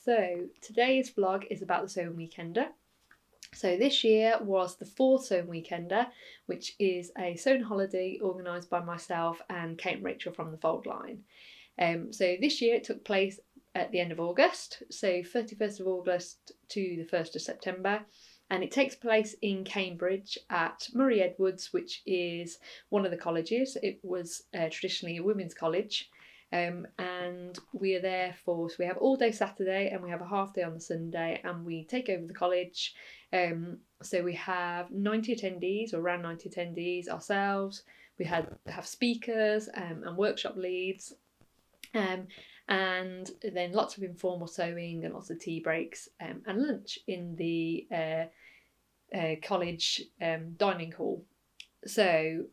So today's vlog is about the Sewing Weekender. So this year was the 4th Sewing Weekender, which is a sewing holiday organised by myself and Kate and Rachel from the Fold Line. So this year it took place at the end of August, so 31st of August to the 1st of September. And it takes place in Cambridge at Murray Edwards, which is one of the colleges. It was traditionally a women's college. And we are there so we have all day Saturday and we have a half day on the Sunday, and we take over the college. So we have 90 attendees, or around 90 attendees ourselves. We have speakers and workshop leads, and then lots of informal sewing and lots of tea breaks and lunch in the college dining hall. So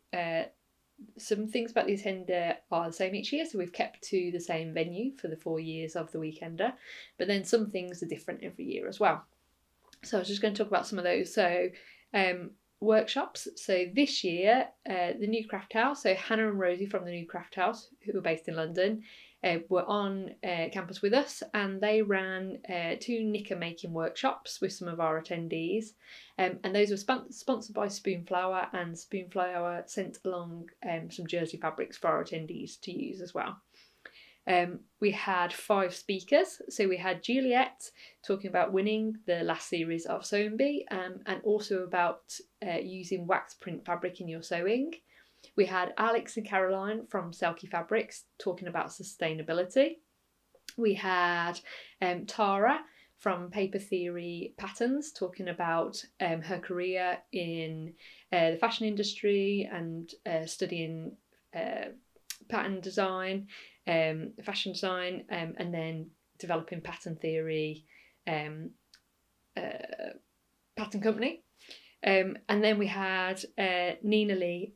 some things about the Weekender are the same each year, so we've kept to the same venue for the 4 years of the Weekender, but then some things are different every year as well. So I was just going to talk about some of those. So workshops. So this year, the New Craft House, so Hannah and Rosie from the New Craft House, who are based in London, were on campus with us, and they ran 2 knicker making workshops with some of our attendees, and those were sponsored by Spoonflower, and Spoonflower sent along some jersey fabrics for our attendees to use as well. We had 5 speakers, so we had Juliet talking about winning the last series of Sewing Bee, and also about using wax print fabric in your sewing. We had Alex and Caroline from Selkie Fabrics talking about sustainability. We had Tara from Paper Theory Patterns talking about her career in the fashion industry and studying pattern design, fashion design, and then developing pattern theory pattern company. And then we had Nina Lee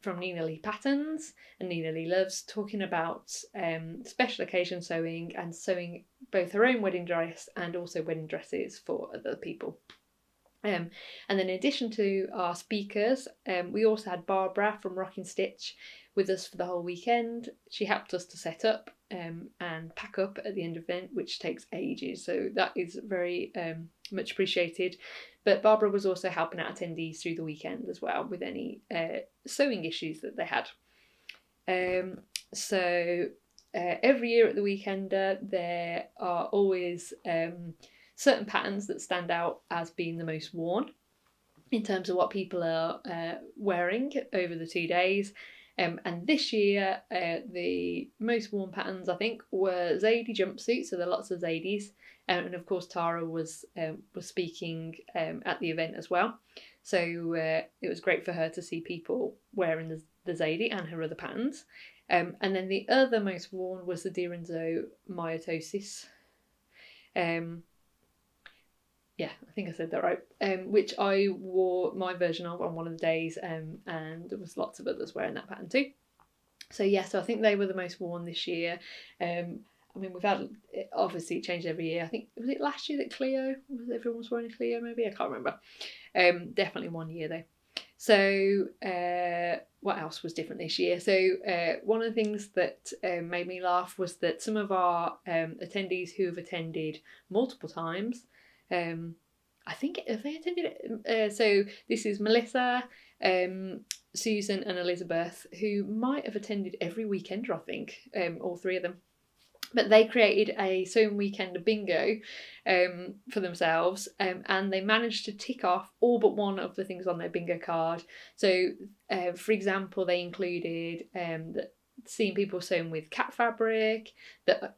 from Nina Lee Patterns and Nina Lee Loves talking about special occasion sewing and sewing both her own wedding dress and also wedding dresses for other people. And then in addition to our speakers, we also had Barbara from Rocking Stitch with us for the whole weekend. She helped us to set up and pack up at the end of the event, which takes ages, so that is very much appreciated. But Barbara was also helping out attendees through the weekend as well with any sewing issues that they had. So every year at the Weekender there are always certain patterns that stand out as being the most worn in terms of what people are wearing over the 2 days. And this year, the most worn patterns, I think, were Zadie jumpsuits, so there are lots of Zadies. And of course, Tara was speaking at the event as well. So it was great for her to see people wearing the Zadie and her other patterns. And then the other most worn was the Deer and Zoe myotosis. Yeah, I think I said that right. Which I wore my version of on one of the days, and there was lots of others wearing that pattern too. So yeah, so I think they were the most worn this year. I mean, we've had, obviously it changed every year. I think, was it last year that everyone was wearing a Cleo maybe? I can't remember. Definitely one year though. So what else was different this year? So one of the things that made me laugh was that some of our attendees who have attended multiple times, I think, have they attended it? So this is Melissa, Susan and Elizabeth, who might have attended every Weekender, I think, all 3 of them. But they created a Sewing Weekender bingo for themselves, and they managed to tick off all but one of the things on their bingo card. So, for example, they included seeing people sewing with cat fabric, the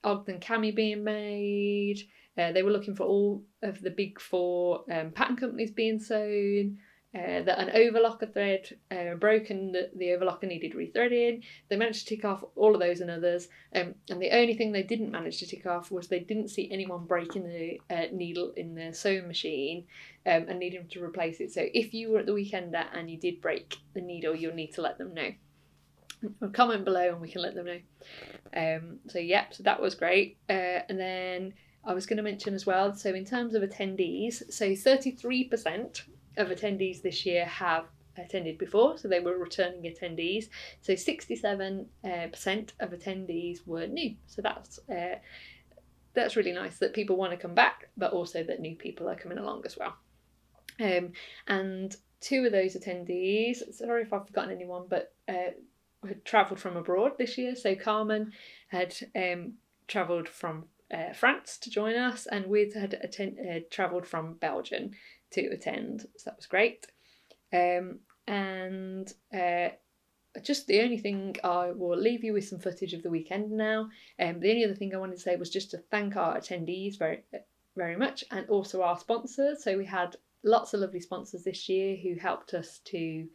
Ogden cami being made. They were looking for all of the big 4 pattern companies being sewn. That an overlocker thread broke and the overlocker needed rethreading. They managed to tick off all of those and others, and the only thing they didn't manage to tick off was they didn't see anyone breaking the needle in the sewing machine and needing to replace it. So if you were at the Weekender and you did break the needle, you'll need to let them know. Comment below and we can let them know. So that was great. And then I was going to mention as well, so in terms of attendees, so 33% of attendees this year have attended before, so they were returning attendees. So 67% of attendees were new, so that's that's really nice that people want to come back, but also that new people are coming along as well. And 2 of those attendees, sorry if I've forgotten anyone, but had travelled from abroad this year. So Carmen had travelled from France to join us, and Wiz had travelled from Belgium to attend, so that was great. And just the only thing, I will leave you with some footage of the weekend now. The only other thing I wanted to say was just to thank our attendees very, very much, and also our sponsors. So we had lots of lovely sponsors this year who helped us to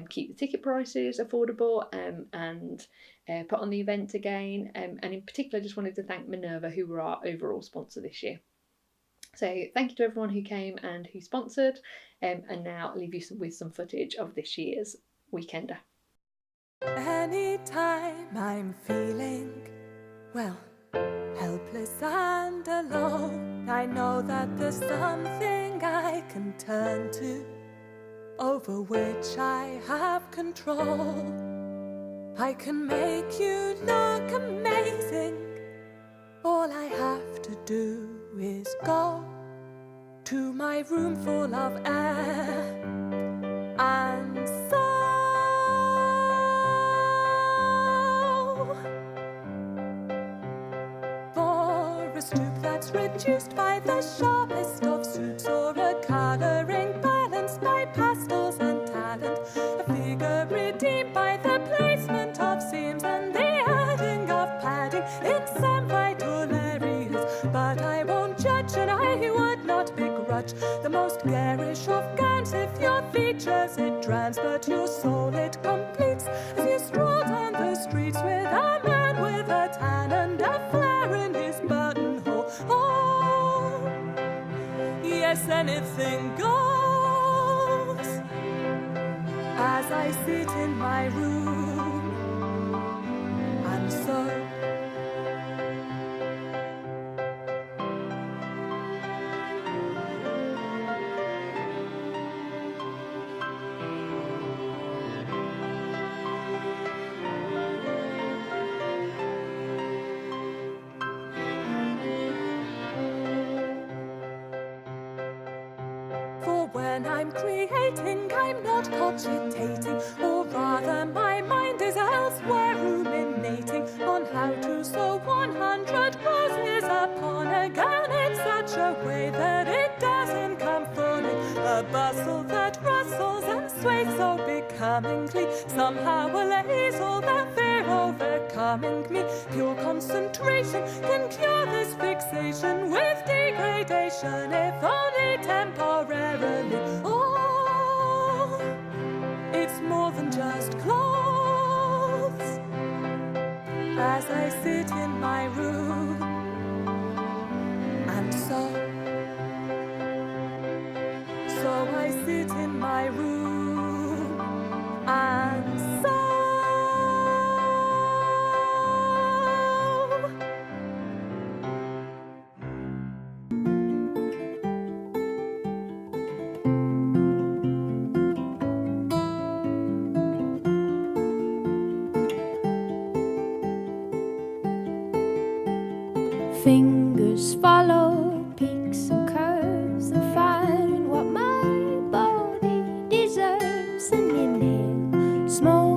keep the ticket prices affordable and put on the event again. And in particular, I just wanted to thank Minerva, who were our overall sponsor this year. So thank you to everyone who came and who sponsored. And now I'll leave you with some footage of this year's Weekender. Anytime I'm feeling, well, helpless and alone, I know that there's something I can turn to, over which I have control. I can make you look amazing. All I have to do is go to my room full of air and so for a stoop that's reduced by the sharpest of suits, or a colouring balanced by pastels and talent, a figure redeemed by the placement of seams and the adding of padding in some vital areas. But I won't judge, and I would not begrudge the most garish of gowns if your features it drowns, but your soul it completes as you stroll down the streets with a man with a tan and a flower in his buttonhole. Oh, yes, anything goes as I sit in my room, and so when I'm creating, I'm not cogitating, or rather my mind is elsewhere ruminating on how to sew 100 roses upon a gown in such a way that it doesn't come falling, a bustle that rustles and sways so becomingly, somehow allays all the fear overcoming me. Pure concentration can cure this fixation with degradation, if only temporarily. Oh, it's more than just clothes as I sit in my room, and so I sit in my room, and so fingers follow peaks and curves and find what my body deserves, and inhale smoke